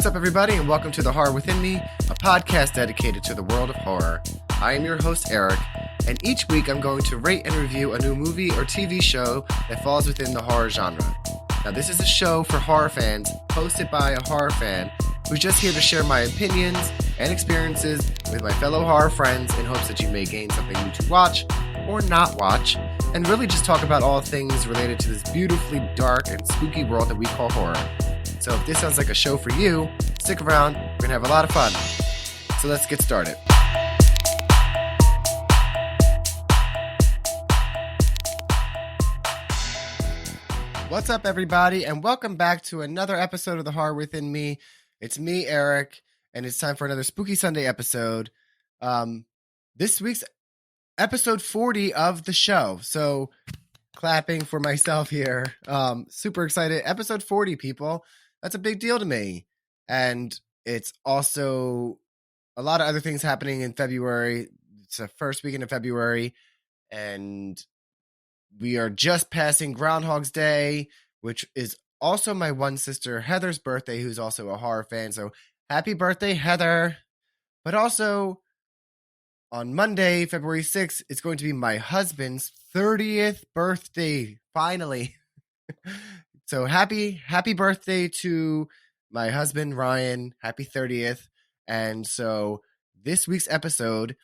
What's up, everybody, and welcome to The Horror Within Me, a podcast dedicated to the world of horror. I am your host, Eric, and each week I'm going to rate and review a new movie or TV show that falls within the horror genre. Now, this is a show for horror fans, hosted by a horror fan, who's just here to share my opinions and experiences with my fellow horror friends in hopes that you may gain something new to watch or not watch, and really just talk about all things related to this beautifully dark and spooky world that we call horror. So if this sounds like a show for you, stick around, we're going to have a lot of fun. So let's get started. What's up, everybody, and welcome back to another episode of The Horror Within Me. It's me, Eric, and it's time for another Spooky Sunday episode. This week's episode 40 of the show. So clapping for myself here. Super excited. Episode 40, people. That's a big deal to me. And it's also a lot of other things happening in February. It's the first weekend of February, and we are just passing Groundhog's Day, which is also my one sister Heather's birthday, who's also a horror fan. So happy birthday, Heather. But also on Monday, February 6th, it's going to be my husband's 30th birthday, finally. So happy birthday to my husband, Ryan. Happy 30th. And so this week's episode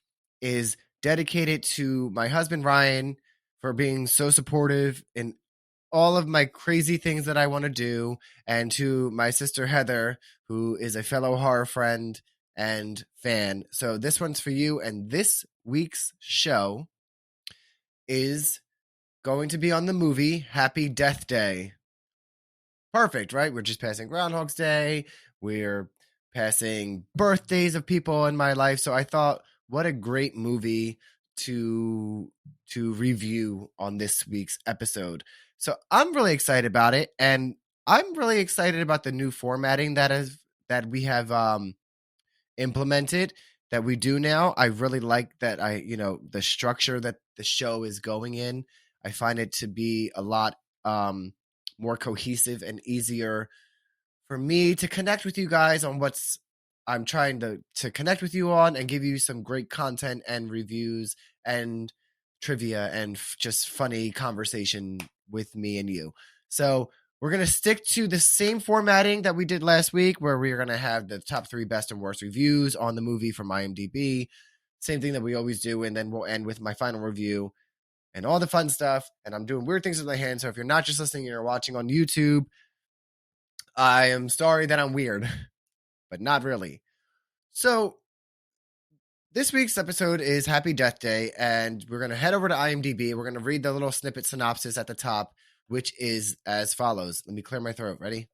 is dedicated to my husband, Ryan, for being so supportive in all of my crazy things that I want to do, and to my sister, Heather, who is a fellow horror friend and fan. So this one's for you, and this week's show is going to be on the movie Happy Death Day. Perfect, right? We're just passing Groundhog's Day. We're passing birthdays of people in my life. So I thought, what a great movie to review on this week's episode. So I'm really excited about it, and I'm really excited about the new formatting that we have implemented, that we do now. I really like that the structure that the show is going in. I find it to be a lot more cohesive and easier for me to connect with you guys on what's I'm trying to connect with you on, and give you some great content and reviews and trivia and just funny conversation with me and you. So we're going to stick to the same formatting that we did last week, where we're going to have the top 3 best and worst reviews on the movie from IMDb. Same thing that we always do. And then we'll end with my final review and all the fun stuff. And I'm doing weird things with my hands. So if you're not just listening, you're watching on YouTube, I am sorry that I'm weird, but not really. So this week's episode is Happy Death Day, and we're going to head over to IMDb. We're going to read the little snippet synopsis at the top, which is as follows. Let me clear my throat. Ready?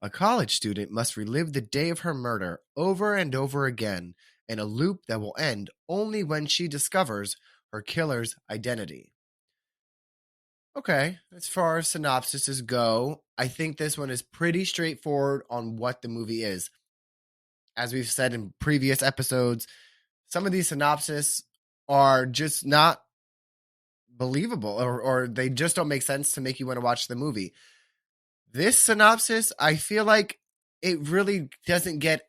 A college student must relive the day of her murder over and over again in a loop that will end only when she discovers her killer's identity. Okay, as far as synopsises go, I think this one is pretty straightforward on what the movie is. As we've said in previous episodes, some of these synopses are just not believable, or they just don't make sense to make you want to watch the movie. This synopsis, I feel like it really doesn't get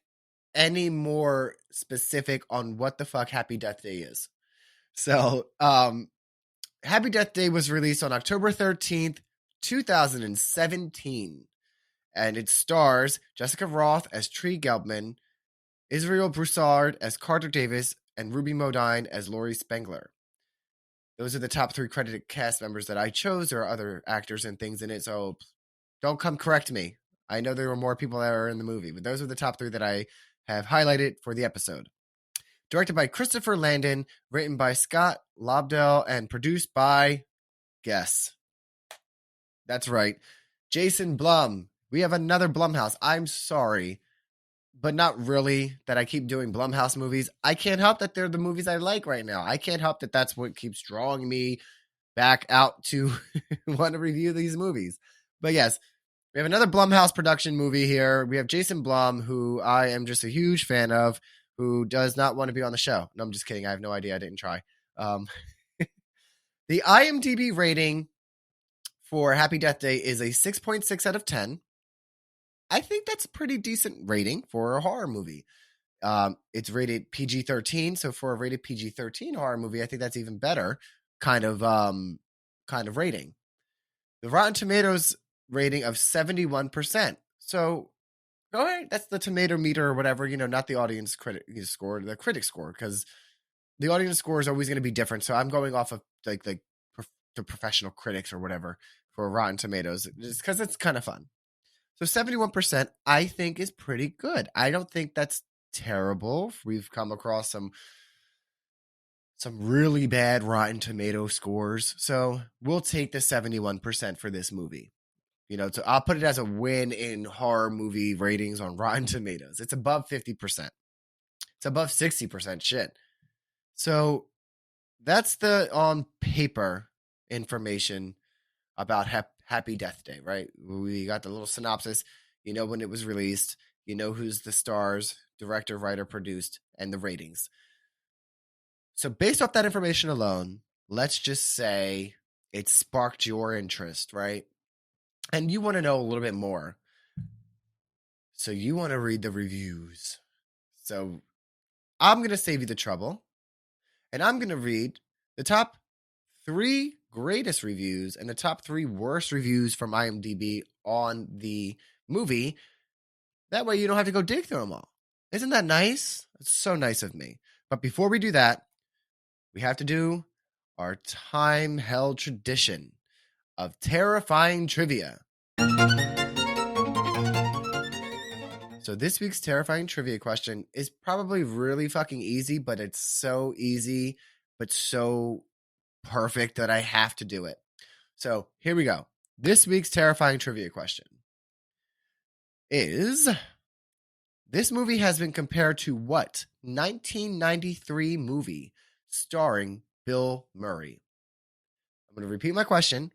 any more specific on what the fuck Happy Death Day is. So, Happy Death Day was released on October 13th, 2017. And it stars Jessica Rothe as Tree Gelbman, Israel Broussard as Carter Davis, and Ruby Modine as Laurie Spengler. Those are the top 3 credited cast members that I chose. There are other actors and things in it, so don't come correct me. I know there were more people that are in the movie, but those are the top 3 that I have highlighted for the episode. Directed by Christopher Landon, written by Scott Lobdell, and produced by, guess. That's right, Jason Blum. We have another Blumhouse. I'm sorry, but not really that I keep doing Blumhouse movies. I can't help that they're the movies I like right now. I can't help that that's what keeps drawing me back out to want to review these movies. But yes, we have another Blumhouse production movie here. We have Jason Blum, who I am just a huge fan of, who does not want to be on the show. No, I'm just kidding. I have no idea. I didn't try. The IMDb rating for Happy Death Day is a 6.6 out of 10. I think that's a pretty decent rating for a horror movie. It's rated PG-13, so for a rated PG-13 horror movie, I think that's even better kind of rating. The Rotten Tomatoes rating of 71%. So, all right, that's the tomato meter or whatever, not the audience critic score, the critic score, because the audience score is always going to be different. So I'm going off of like the professional critics or whatever for Rotten Tomatoes, just because it's kind of fun. So 71%, I think, is pretty good. I don't think that's terrible. We've come across some really bad Rotten Tomato scores. So we'll take the 71% for this movie. So I'll put it as a win in horror movie ratings on Rotten Tomatoes. It's above 50%. It's above 60% shit. So that's the on paper information about Happy Death Day, right? We got the little synopsis. You know when it was released. You know who's the stars, director, writer, produced, and the ratings. So based off that information alone, let's just say it sparked your interest, right? And you want to know a little bit more. So you want to read the reviews. So I'm going to save you the trouble. And I'm going to read the top 3 greatest reviews and the top 3 worst reviews from IMDb on the movie. That way you don't have to go dig through them all. Isn't that nice? It's so nice of me. But before we do that, we have to do our time-held tradition of terrifying trivia. So this week's terrifying trivia question is probably really fucking easy, but it's so easy, but so perfect that I have to do it. So here we go. This week's terrifying trivia question is, this movie has been compared to what 1993 movie starring Bill Murray? I'm going to repeat my question.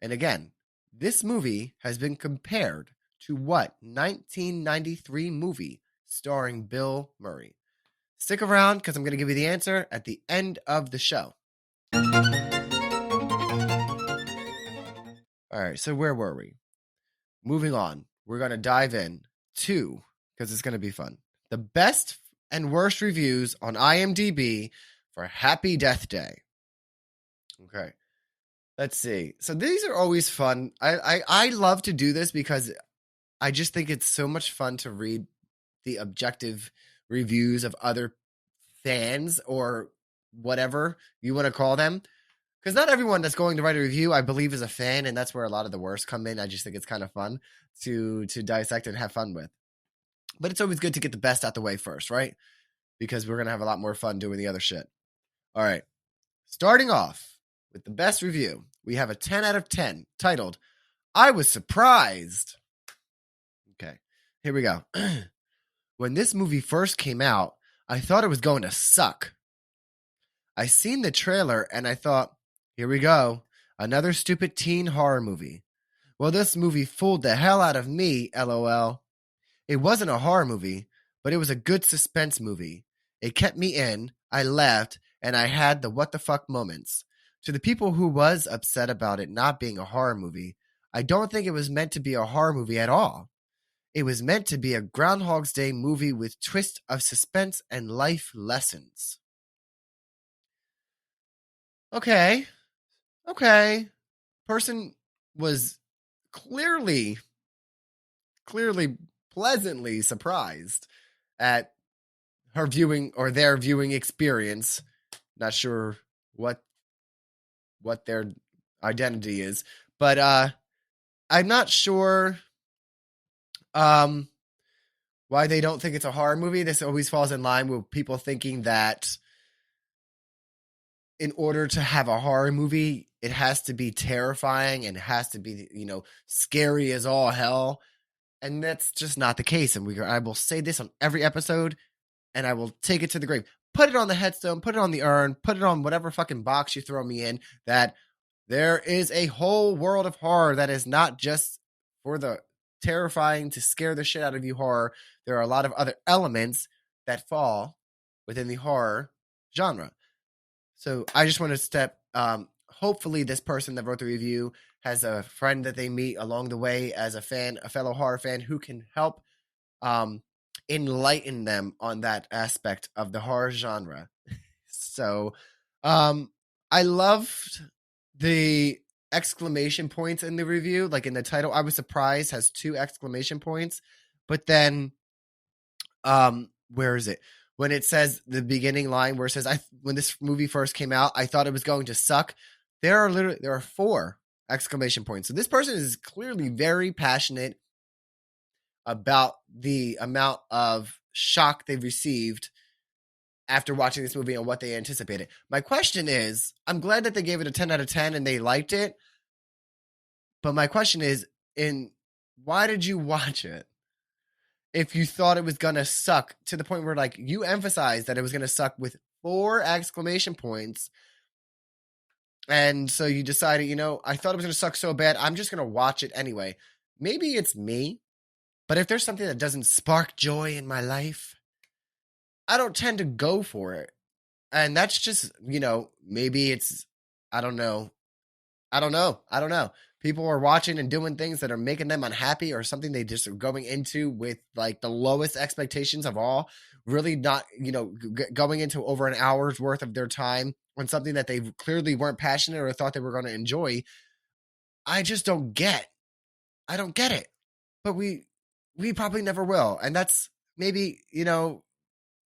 And again, this movie has been compared to what 1993 movie starring Bill Murray? Stick around because I'm going to give you the answer at the end of the show. All right, so where were we? Moving on, we're going to dive in to, because it's going to be fun, the best and worst reviews on IMDb for Happy Death Day. Okay, let's see. So these are always fun. I love to do this because I just think it's so much fun to read the objective reviews of other fans or whatever you want to call them. Because not everyone that's going to write a review, I believe, is a fan, and that's where a lot of the worst come in. I just think it's kind of fun to dissect and have fun with. But it's always good to get the best out the way first, right? Because we're going to have a lot more fun doing the other shit. All right. Starting off with the best review, we have a 10 out of 10 titled, I Was Surprised. Okay, here we go. When this movie first came out, I thought it was going to suck. I seen the trailer and I thought, here we go, another stupid teen horror movie. Well, this movie fooled the hell out of me, LOL. It wasn't a horror movie, but it was a good suspense movie. It kept me in, I laughed, and I had the what the fuck moments. To the people who was upset about it not being a horror movie, I don't think it was meant to be a horror movie at all. It was meant to be a Groundhog's Day movie with twist of suspense and life lessons. Okay. Person was clearly pleasantly surprised at her viewing or their viewing experience. Not sure what their identity is, but I'm not sure why they don't think it's a horror movie. This always falls in line with people thinking that in order to have a horror movie, it has to be terrifying and it has to be, scary as all hell. And that's just not the case. And I will say this on every episode, and I will take it to the grave. Put it on the headstone, put it on the urn, put it on whatever fucking box you throw me in, that there is a whole world of horror that is not just for the terrifying to scare the shit out of you horror. There are a lot of other elements that fall within the horror genre. So I just want to hopefully this person that wrote the review has a friend that they meet along the way as a fan, a fellow horror fan who can help um, enlighten them on that aspect of the horror genre. So, um, I loved the exclamation points in the review, like in the title. I was surprised has 2 exclamation points, but then, where is it? When it says the beginning line where it says, when this movie first came out, I thought it was going to suck. There are 4 exclamation points. So this person is clearly very passionate about the amount of shock they've received after watching this movie and what they anticipated. My question is, I'm glad that they gave it a 10 out of 10 and they liked it. But my question is, why did you watch it? If you thought it was going to suck to the point where like you emphasized that it was going to suck with 4 exclamation points. And so you decided, I thought it was going to suck so bad. I'm just going to watch it anyway. Maybe it's me, but if there's something that doesn't spark joy in my life, I don't tend to go for it. And that's just, maybe it's, I don't know. People are watching and doing things that are making them unhappy or something they just are going into with like the lowest expectations of all, really not, going into over an hour's worth of their time on something that they clearly weren't passionate or thought they were going to enjoy. I just don't get. I don't get it. But we probably never will. And that's maybe,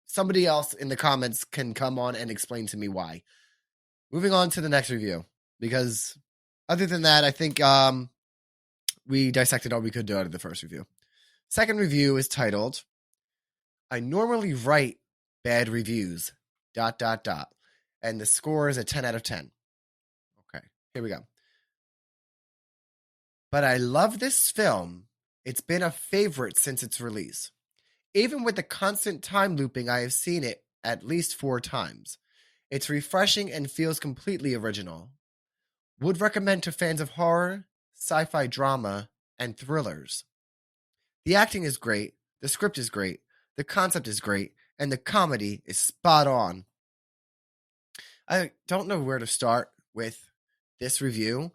somebody else in the comments can come on and explain to me why. Moving on to the next review, because other than that, I think we dissected all we could do out of the first review. Second review is titled, I normally write bad reviews, ... And the score is a 10 out of 10. Okay, here we go. But I love this film. It's been a favorite since its release. Even with the constant time looping, I have seen it at least 4 times. It's refreshing and feels completely original. Would recommend to fans of horror, sci-fi drama, and thrillers. The acting is great, the script is great, the concept is great, and the comedy is spot on. I don't know where to start with this review.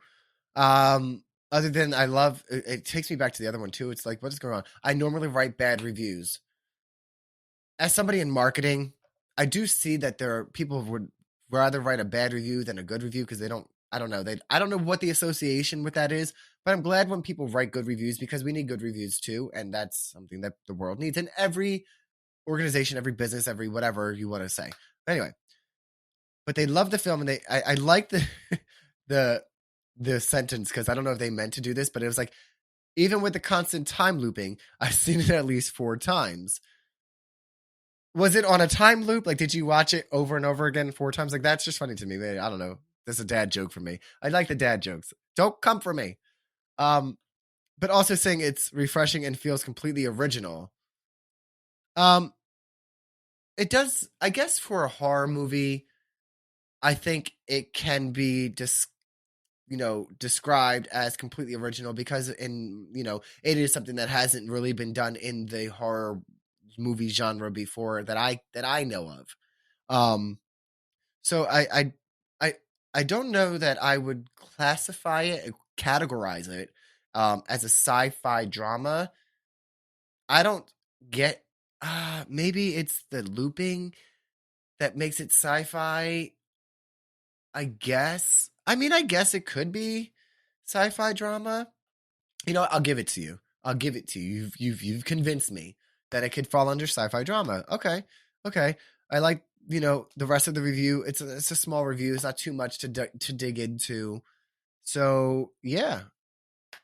Other than I love it takes me back to the other one too. It's like, what is going on? I normally write bad reviews. As somebody in marketing, I do see that there are people who would rather write a bad review than a good review because I don't know what the association with that is, but I'm glad when people write good reviews because we need good reviews too, and that's something that the world needs in every organization, every business, every whatever you want to say. But anyway, but they love the film, and I like the sentence because I don't know if they meant to do this, but it was like, even with the constant time looping, I've seen it at least 4 times. Was it on a time loop? Like, did you watch it over and over again 4 times? Like, that's just funny to me. I don't know. That's a dad joke for me. I like the dad jokes. Don't come for me. But also saying it's refreshing and feels completely original. It does, I guess, for a horror movie, I think it can be described as completely original because it is something that hasn't really been done in the horror movie genre before that I know of. So I don't know that I would classify it, categorize it as a sci-fi drama. I don't get maybe it's the looping that makes it sci-fi. I guess. I mean, I guess it could be sci-fi drama. I'll give it to you. I'll give it to you. You've convinced me that it could fall under sci-fi drama. Okay. I like the rest of the review. It's a small review. It's not too much to dig into. So yeah,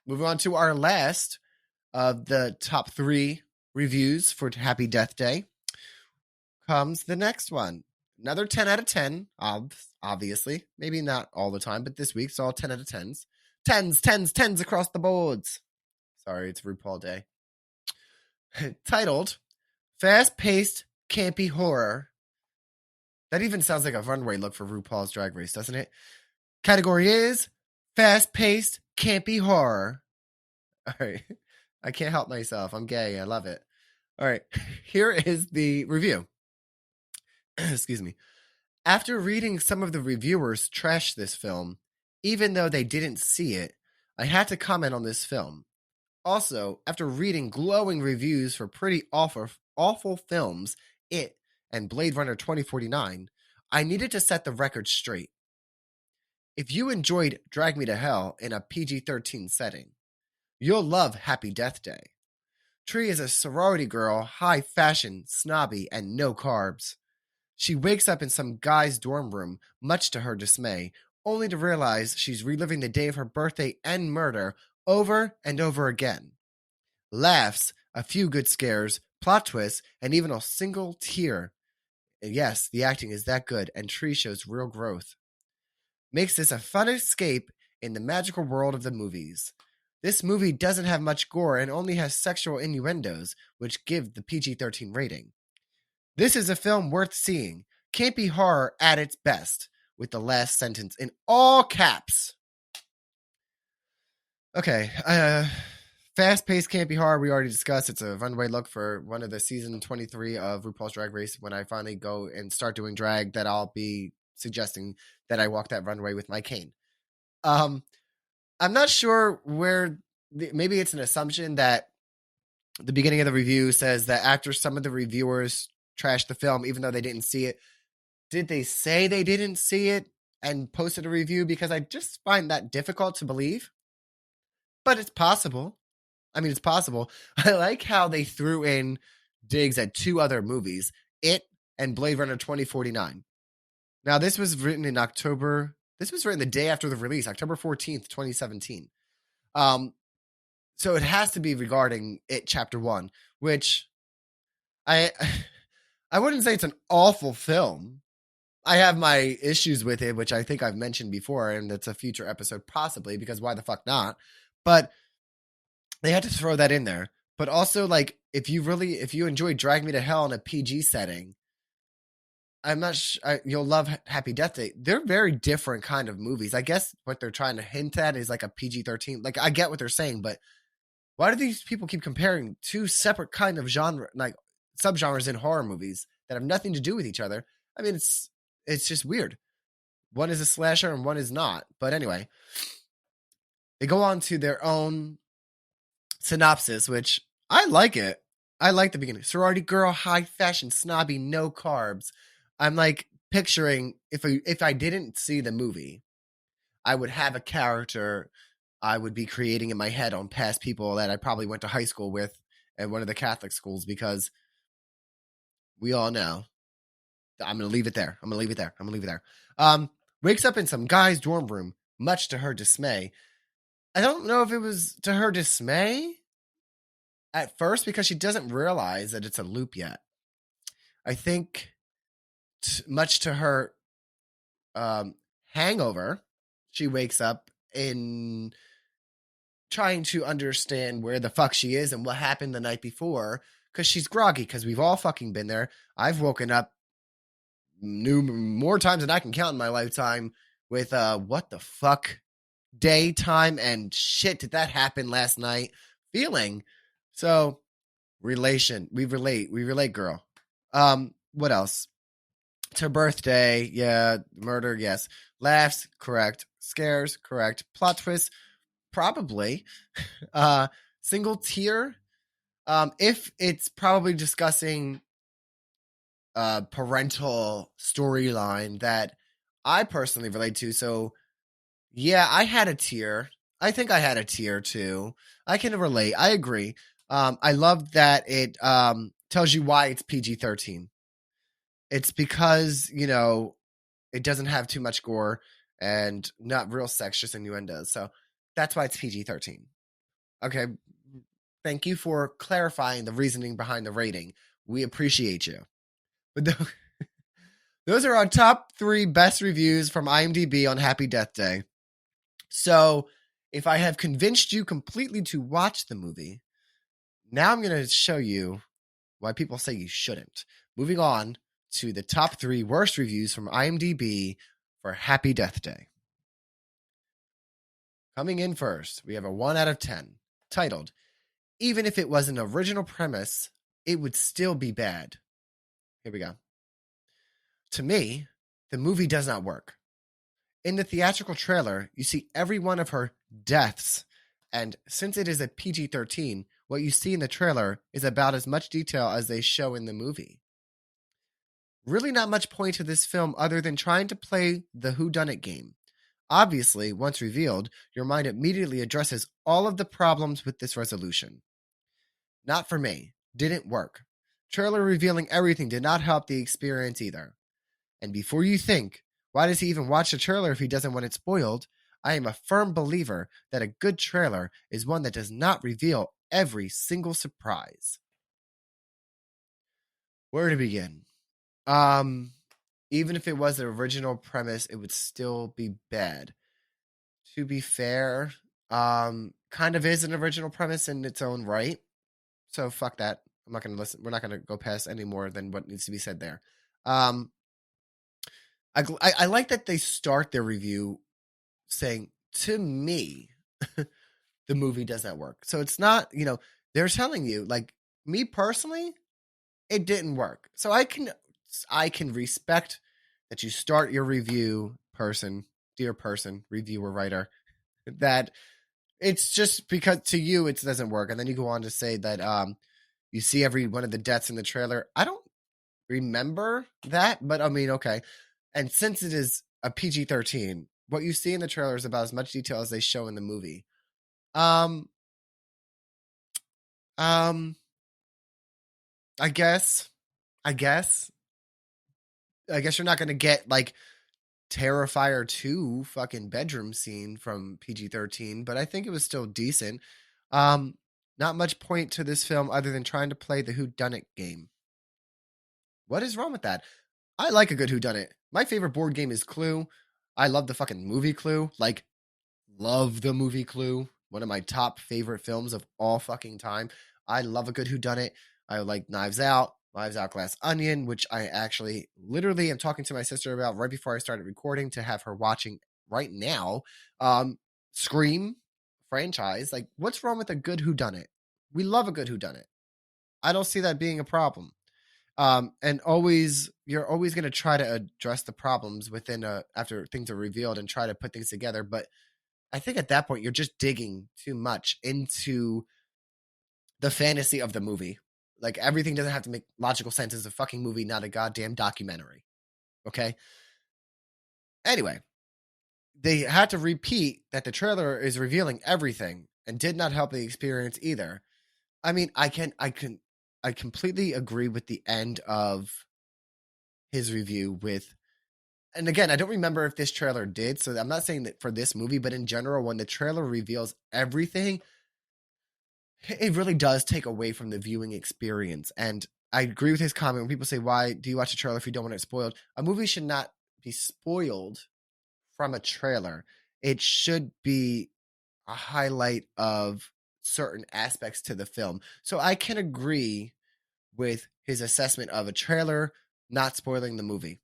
moving on to our last of the top 3 reviews for Happy Death Day comes the next one. Another 10 out of 10, obviously. Maybe not all the time, but this week it's all 10 out of 10s. 10s across the boards. Sorry, it's RuPaul Day. Titled, Fast-Paced Campy Horror. That even sounds like a runway look for RuPaul's Drag Race, doesn't it? Category is Fast-Paced Campy Horror. All right. I can't help myself. I'm gay. I love it. All right. Here is the review. Excuse me. After reading some of the reviewers trash this film, even though they didn't see it, I had to comment on this film. Also, after reading glowing reviews for pretty awful films, It and Blade Runner 2049, I needed to set the record straight. If you enjoyed Drag Me to Hell in a PG-13 setting, you'll love Happy Death Day. Tree is a sorority girl, high fashion, snobby, and no carbs. She wakes up in some guy's dorm room, much to her dismay, only to realize she's reliving the day of her birthday and murder over and over again. Laughs, a few good scares, plot twists, and even a single tear. And yes, the acting is that good, and Tree shows real growth. Makes this a fun escape in the magical world of the movies. This movie doesn't have much gore and only has sexual innuendos, which give the PG-13 rating. This is a film worth seeing. Campy horror at its best, with the last sentence in all caps. Okay, fast-paced campy horror we already discussed. It's a runway look for one of the season 23 of RuPaul's Drag Race. When I finally go and start doing drag, that I'll be suggesting that I walk that runway with my cane. I'm not sure where, maybe it's an assumption that the beginning of the review says that after some of the reviewers trashed the film, even though they didn't see it, did they say they didn't see it and posted a review? Because I just find that difficult to believe. But it's possible. I mean, it's possible. I like how they threw in digs at two other movies, It and Blade Runner 2049. Now, this was written in October. This was written the day after the release, October 14th, 2017. So it has to be regarding It Chapter 1, which I wouldn't say it's an awful film. I have my issues with it, which I think I've mentioned before, and it's a future episode possibly, because why the fuck not? But they had to throw that in there. But also, like, if you enjoy Drag Me to Hell in a PG setting, I'm not you'll love Happy Death Day. They're very different kind of movies. I guess what they're trying to hint at is like a PG-13. Like, I get what they're saying, but why do these people keep comparing two separate kind of genre, like subgenres in horror movies that have nothing to do with each other? I mean, it's just weird. One is a slasher and one is not. But anyway, they go on to their own synopsis, which I like it. I like the beginning. Sorority girl, high fashion, snobby, no carbs. I'm like picturing if I didn't see the movie, I would have a character I would be creating in my head on past people that I probably went to high school with at one of the Catholic schools, because we all know. I'm going to leave it there. Wakes up in some guy's dorm room, much to her dismay. I don't know if it was to her dismay at first, because she doesn't realize that it's a loop yet. I think much to her hangover, she wakes up in trying to understand where the fuck she is and what happened the night before, because she's groggy, because we've all fucking been there. I've woken up more times than I can count in my lifetime with what the fuck daytime and shit did that happen last night feeling. So we relate, girl. What else? It's her birthday. Yeah. Murder. Yes. Laughs. Correct. Scares. Correct. Plot twist. Probably. Single tear. If it's probably discussing parental storyline that I personally relate to. So yeah, I had a tear. I think I had a tear too. I can relate. I agree. I love that it tells you why it's PG-13. It's because, it doesn't have too much gore and not real sex, just innuendos. So that's why it's PG-13. Okay. Thank you for clarifying the reasoning behind the rating. We appreciate you. But those are our top 3 best reviews from IMDb on Happy Death Day. So if I have convinced you completely to watch the movie, now I'm going to show you why people say you shouldn't. Moving on to the top 3 worst reviews from IMDb for Happy Death Day. Coming in first, we have a 1 out of 10, titled, "Even if it was an original premise, it would still be bad." Here we go. To me, the movie does not work. In the theatrical trailer, you see every one of her deaths And since it is a PG-13, what you see in the trailer is about as much detail as they show in the movie. Really not much point to this film other than trying to play the whodunit game. Obviously, once revealed, your mind immediately addresses all of the problems with this resolution. Not for me. Didn't work. Trailer revealing everything did not help the experience either. And before you think, why does he even watch the trailer if he doesn't want it spoiled? I am a firm believer that a good trailer is one that does not reveal every single surprise. Where to begin? Even if it was the original premise, it would still be bad. To be fair, kind of is an original premise in its own right. So fuck that. I'm not gonna listen. We're not gonna go past any more than what needs to be said there. I like that they start their review saying, to me, the movie does not work. So it's not, they're telling you, like, me personally, it didn't work. So I can respect that you start your review, dear person, reviewer, writer, that it's just because to you it doesn't work. And then you go on to say that you see every one of the deaths in the trailer. I don't remember that, but I mean, okay. And since it is a PG-13, what you see in the trailer is about as much detail as they show in the movie. I guess you're not going to get like Terrifier 2 fucking bedroom scene from PG-13, but I think it was still decent. Not much point to this film other than trying to play the whodunit game. What is wrong with that? I like a good whodunit. My favorite board game is Clue. I love the fucking movie Clue. Like, love the movie Clue. One of my top favorite films of all fucking time. I love a good whodunit. I like Knives Out, Glass Onion, which I actually literally am talking to my sister about right before I started recording to have her watching right now. Scream franchise. Like, what's wrong with a good whodunit? We love a good whodunit. I don't see that being a problem. And you're always going to try to address the problems within after things are revealed and try to put things together. But I think at that point, you're just digging too much into the fantasy of the movie. Like, everything doesn't have to make logical sense. It's a fucking movie, not a goddamn documentary. Okay? Anyway, they had to repeat that the trailer is revealing everything and did not help the experience either. I mean, I completely agree with the end of his review with, and again, I don't remember if this trailer did, so I'm not saying that for this movie, but in general, when the trailer reveals everything, it really does take away from the viewing experience. And I agree with his comment when people say, why do you watch a trailer if you don't want it spoiled? A movie should not be spoiled from a trailer. It should be a highlight of certain aspects to the film. So I can agree with his assessment of a trailer not spoiling the movie.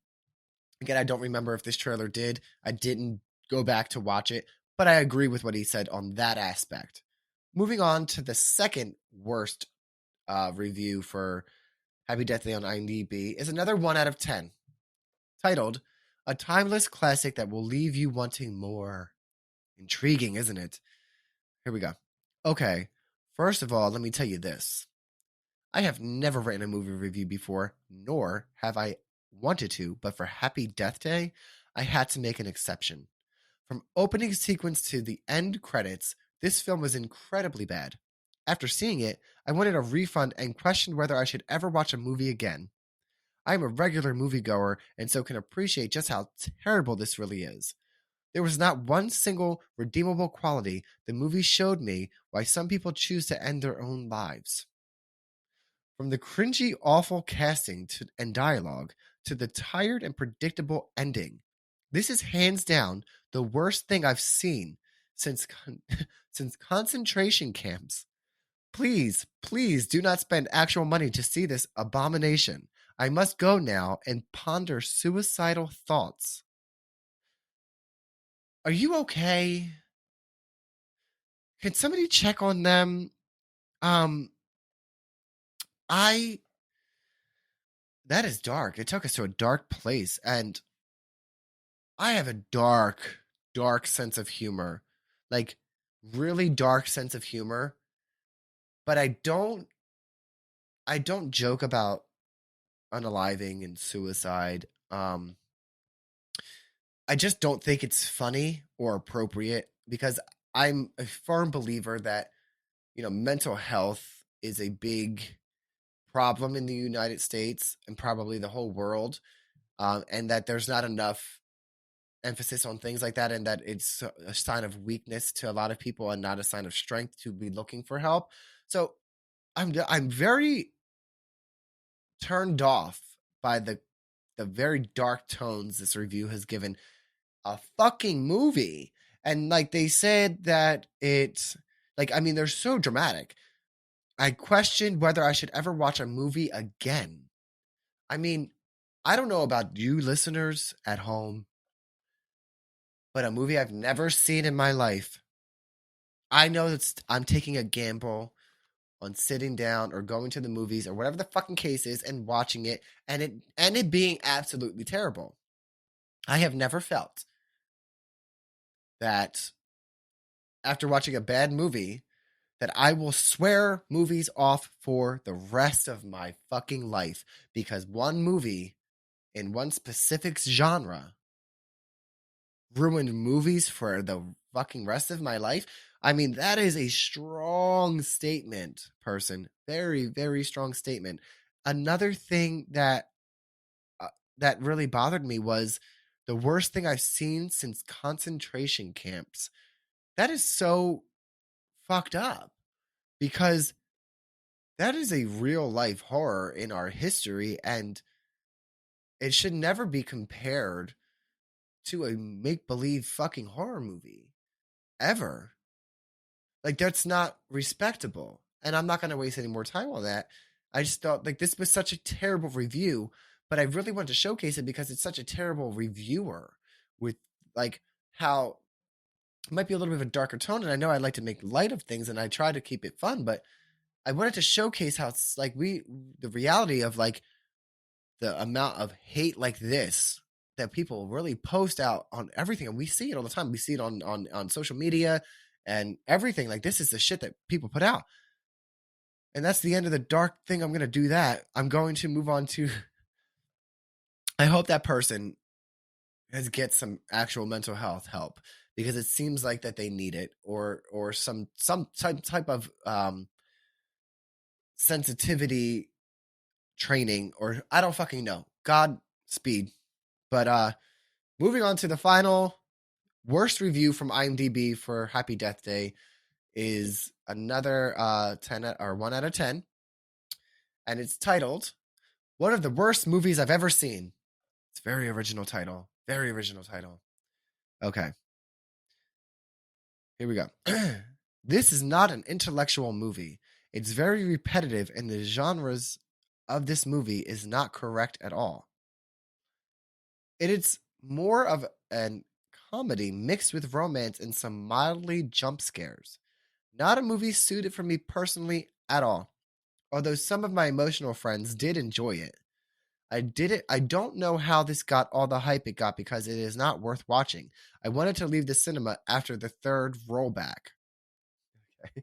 Again, I don't remember if this trailer did. I didn't go back to watch it, but I agree with what he said on that aspect. Moving on to the second worst review for Happy Death Day on IMDb is another 1 out of 10, titled "A Timeless Classic That Will Leave You Wanting More." Intriguing, isn't it? Here we go. Okay, first of all, let me tell you this. I have never written a movie review before, nor have I wanted to, but for Happy Death Day, I had to make an exception. From opening sequence to the end credits, this film was incredibly bad. After seeing it, I wanted a refund and questioned whether I should ever watch a movie again. I am a regular moviegoer and so can appreciate just how terrible this really is. There was not one single redeemable quality the movie showed me why some people choose to end their own lives. From the cringy, awful casting and dialogue to the tired and predictable ending, this is hands down the worst thing I've seen since concentration camps. Please, please do not spend actual money to see this abomination. I must go now and ponder suicidal thoughts. Are you okay? Can somebody check on them? That is dark. It took us to a dark place, and I have a dark, dark sense of humor. Like, really dark sense of humor, but I don't joke about unaliving and suicide. I just don't think it's funny or appropriate because I'm a firm believer that, mental health is a big problem in the United States and probably the whole world, and that there's not enough emphasis on things like that, and that it's a sign of weakness to a lot of people and not a sign of strength to be looking for help. So I'm very turned off by the very dark tones this review has given a fucking movie. And like they said that it's like, I mean, they're so dramatic. I questioned whether I should ever watch a movie again. I mean, I don't know about you listeners at home, but a movie I've never seen in my life. I know that I'm taking a gamble on sitting down or going to the movies or whatever the fucking case is and watching it and it being absolutely terrible. I have never felt that after watching a bad movie that I will swear movies off for the rest of my fucking life because one movie in one specific genre ruined movies for the fucking rest of my life. I mean, that is a strong statement, person. Very, very strong statement. Another thing that really bothered me was the worst thing I've seen since concentration camps. That is so fucked up because that is a real life horror in our history, and it should never be compared to a make believe fucking horror movie ever. Like, that's not respectable. And I'm not going to waste any more time on that. I just thought, like, this was such a terrible review, but I really wanted to showcase it because it's such a terrible reviewer with, like, how it might be a little bit of a darker tone. And I know I like to make light of things and I try to keep it fun, but I wanted to showcase how it's like the reality of, like, the amount of hate like this that people really post out on everything. And we see it all the time. We see it on social media and everything. Like, this is the shit that people put out. And that's the end of the dark thing. I'm going to do that. I'm going to move on to, I hope that person gets some actual mental health help because it seems like that they need it or some type of sensitivity training, or I don't fucking know. Godspeed. But moving on to the final worst review from IMDb for Happy Death Day is another 10 or 1 out of 10, and it's titled "One of the Worst Movies I've Ever Seen." It's a very original title. Very original title. Okay. Here we go. This is not an intellectual movie. It's very repetitive, and the genres of this movie is not correct at all. It is more of an comedy mixed with romance and some mildly jump scares. Not a movie suited for me personally at all, although some of my emotional friends did enjoy it. I don't know how this got all the hype it got because it is not worth watching. I wanted to leave the cinema after the third rollback. Okay.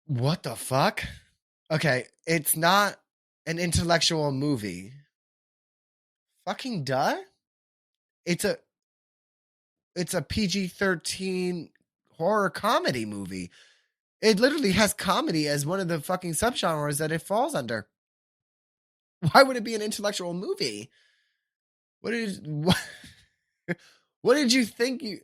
What the fuck? Okay, it's not an intellectual movie. Fucking duh. It's a PG-13 horror comedy movie. It literally has comedy as one of the fucking subgenres that it falls under. Why would it be an intellectual movie? What did you think you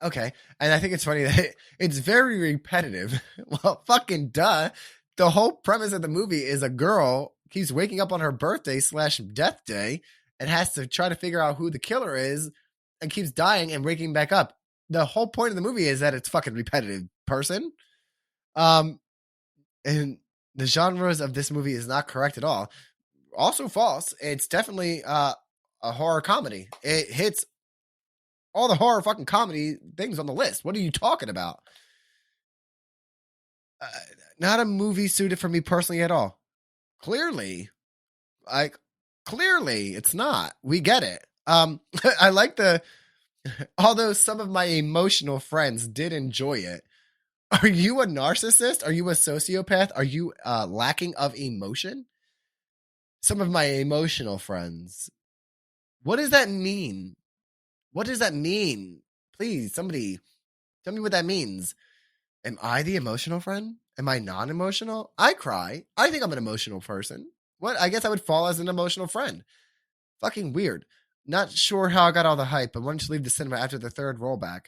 Okay, and I think it's funny that it's very repetitive. Well, fucking duh. The whole premise of the movie is a girl keeps waking up on her birthday / death day and has to try to figure out who the killer is and keeps dying and waking back up. The whole point of the movie is that it's fucking repetitive, person. And the genres of this movie is not correct at all. Also false. It's definitely a horror comedy. It hits all the horror fucking comedy things on the list. What are you talking about? Not a movie suited for me personally at all. Clearly, it's not. We get it. I like the Although some of my emotional friends did enjoy it. Are you a narcissist? Are you a sociopath? Are you lacking of emotion? Some of my emotional friends. What does that mean? What does that mean? Please, somebody tell me what that means. Am I the emotional friend? Am I non-emotional? I cry. I think I'm an emotional person. What? I guess I would fall as an emotional friend. Fucking weird. Not sure how I got all the hype, but wanted to leave the cinema after the third rollback.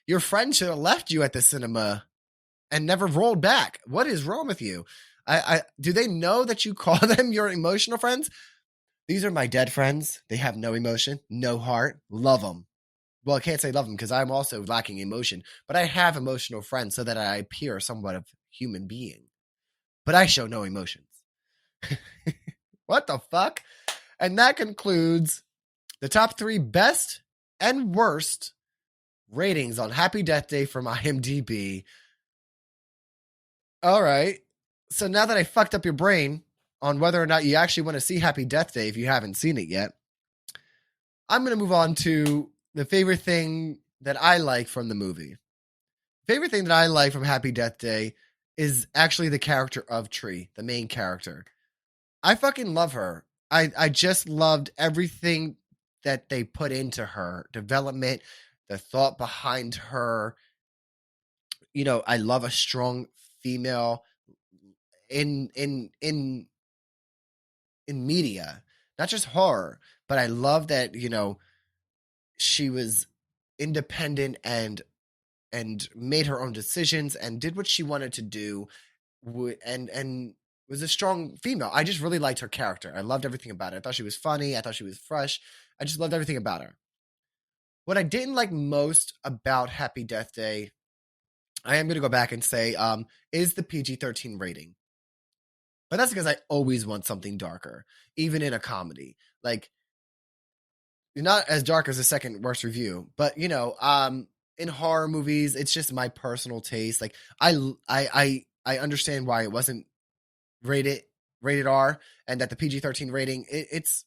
Your friend should have left you at the cinema and never rolled back. What is wrong with you? I do they know that you call them your emotional friends? These are my dead friends. They have no emotion, no heart. Love them. Well, I can't say love them because I'm also lacking emotion, but I have emotional friends so that I appear somewhat of human being. But I show no emotions. What the fuck? And that concludes the top 3 best and worst ratings on Happy Death Day from IMDb. All right. So now that I fucked up your brain on whether or not you actually want to see Happy Death Day if you haven't seen it yet, I'm going to move on to the favorite thing that I like from the movie. Favorite thing that I like from Happy Death Day is actually the character of Tree, the main character. I fucking love her. I just loved everything that they put into her development, the thought behind her. You know, I love a strong female in media, not just horror, but I love that, you know, she was independent and made her own decisions and did what she wanted to do and was a strong female. I just really liked her character. I loved everything about it. I thought she was funny. I thought she was fresh. I just loved everything about her. What I didn't like most about Happy Death Day, I am going to go back and say, is the PG-13 rating. But that's because I always want something darker, even in a comedy. Like, not as dark as the second worst review, but, you know, in horror movies, it's just my personal taste. Like, I understand why it wasn't rated R, and that the PG-13 rating it's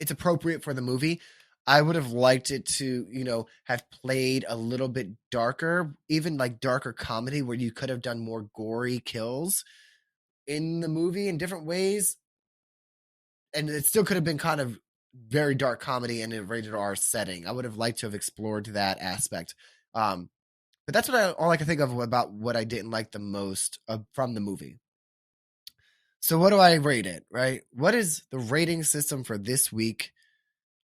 appropriate for the movie. I would have liked it to, you know, have played a little bit darker, even like darker comedy where you could have done more gory kills in the movie in different ways. And it still could have been kind of very dark comedy in a rated R setting. I would have liked to have explored that aspect. But that's all I can think of about what I didn't like the most from the movie. So what do I rate it, right? What is the rating system for this week?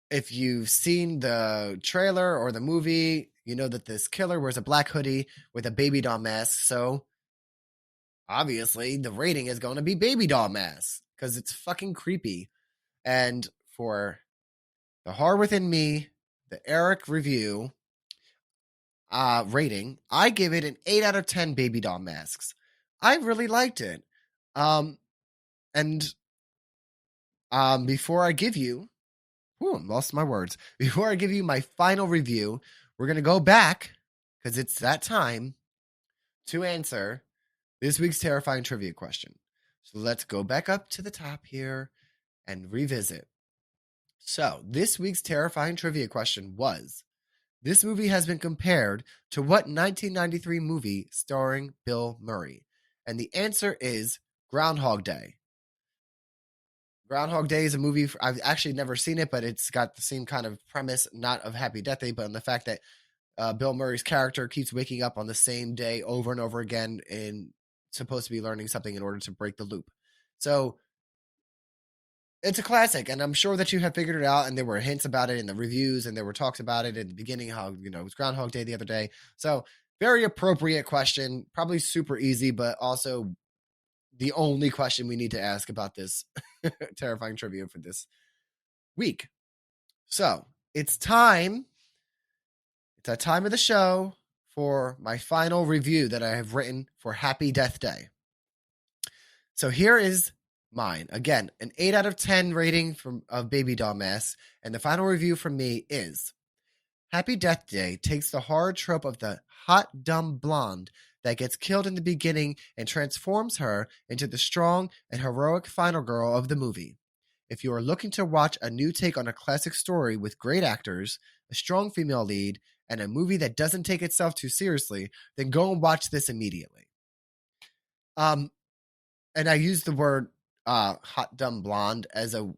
If you've seen the trailer or the movie, you know that this killer wears a black hoodie with a baby doll mask. So obviously the rating is going to be baby doll mask because it's fucking creepy. And for the Horror Within Me, the Eric review rating, I give it an 8 out of 10 baby doll masks. I really liked it. And before I give you, I lost my words. Before I give you my final review, we're going to go back, because it's that time, to answer this week's terrifying trivia question. So let's go back up to the top here and revisit. So this week's terrifying trivia question was, this movie has been compared to what 1993 movie starring Bill Murray? And the answer is Groundhog Day. Groundhog Day is a movie, I've actually never seen it, but it's got the same kind of premise, not of Happy Death Day, but on the fact that Bill Murray's character keeps waking up on the same day over and over again and supposed to be learning something in order to break the loop. So it's a classic, and I'm sure that you have figured it out, and there were hints about it in the reviews, and there were talks about it at the beginning, how, you know, it was Groundhog Day the other day. So very appropriate question, probably super easy, but also the only question we need to ask about this terrifying trivia for this week. So it's time. It's that time of the show for my final review that I have written for Happy Death Day. So here is mine. Again, an 8 out of 10 rating of Baby Doll Mask. And the final review from me is, Happy Death Day takes the horror trope of the hot, dumb blonde that gets killed in the beginning and transforms her into the strong and heroic final girl of the movie. If you are looking to watch a new take on a classic story with great actors, a strong female lead, and a movie that doesn't take itself too seriously, then go and watch this immediately. And I use the word hot dumb blonde as a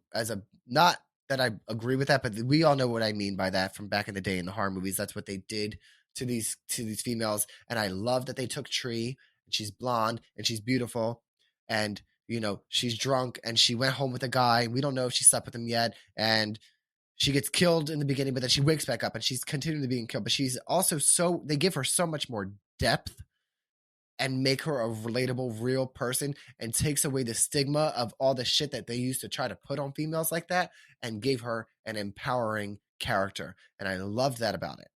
not that I agree with that, but we all know what I mean by that from back in the day in the horror movies. That's what they did to these females, and I love that they took Tree, and she's blonde and she's beautiful, and she's drunk and she went home with a guy, and we don't know if she slept with him yet, and she gets killed in the beginning, but then she wakes back up and she's continuing being killed. But she's also they give her so much more depth and make her a relatable, real person, and takes away the stigma of all the shit that they used to try to put on females like that, and gave her an empowering character. And I loved that about it.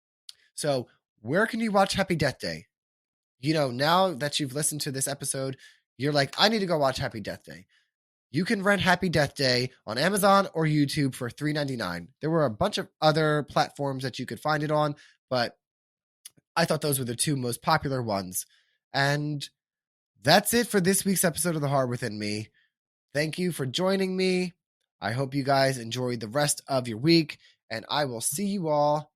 So where can you watch Happy Death Day? Now that you've listened to this episode, you're like, I need to go watch Happy Death Day. You can rent Happy Death Day on Amazon or YouTube for $3.99. There were a bunch of other platforms that you could find it on, but I thought those were the two most popular ones. And that's it for this week's episode of The Horror Within Me. Thank you for joining me. I hope you guys enjoy the rest of your week, and I will see you all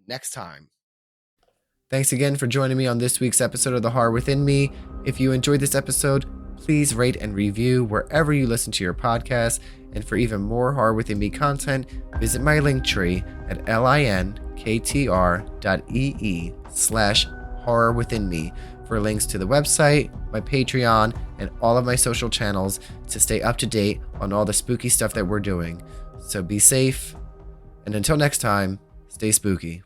next time. Thanks again for joining me on this week's episode of The Horror Within Me. If you enjoyed this episode, please rate and review wherever you listen to your podcast. And for even more Horror Within Me content, visit my Linktree at linktr.ee/Horror Within Me for links to the website, my Patreon, and all of my social channels to stay up to date on all the spooky stuff that we're doing. So be safe, and until next time, stay spooky.